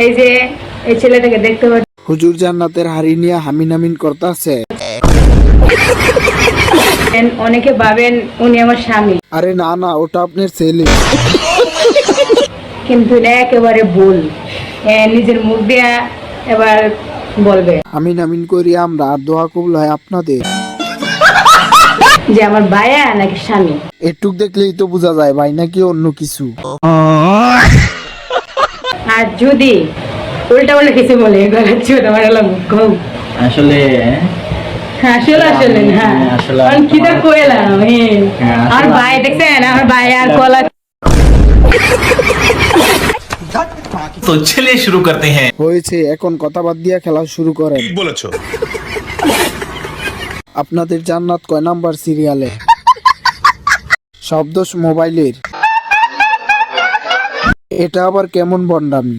এই যে এই ছেলেটাকে দেখতে পাচ্ছি, হুজুর জান্নাতের হাড়ি নিয়ে হামিন হামিন করতেছে। অনেকে ভাবেন উনি আমার স্বামী, আরে না না, ওটা আপনার ছেলে। কিন্তু এটা একেবারে ভুল। নিজের মুখ দিয়া এবার বলবে হামিন হামিন করি আমরা, আর দোয়া কবুল হয় আপনাদের। যে আমার ভাইয়া নাকি স্বামী। এটুক দেখলেই তো বোঝা যায় ভাই নাকি অন্য কিছু। আর যদি উল্টা পাল্টা কিছু বলে আসলে আসলে আসলে না, আসলে কারণ কি তার কইলাম আমার আসলে ভাই দেখছেন, আমার ভাই আর কলা। तो चलिए शुरू करते हैं। হয়েছে, এখন কথা বাদ দিয়া খেলা শুরু করেন। ठीक बोलेছো। আপনাদের জান্নাত কয় নাম্বার সিরিয়ালে? সব দোষ মোবাইলের। এটা আবার কেমন বন্ডামি?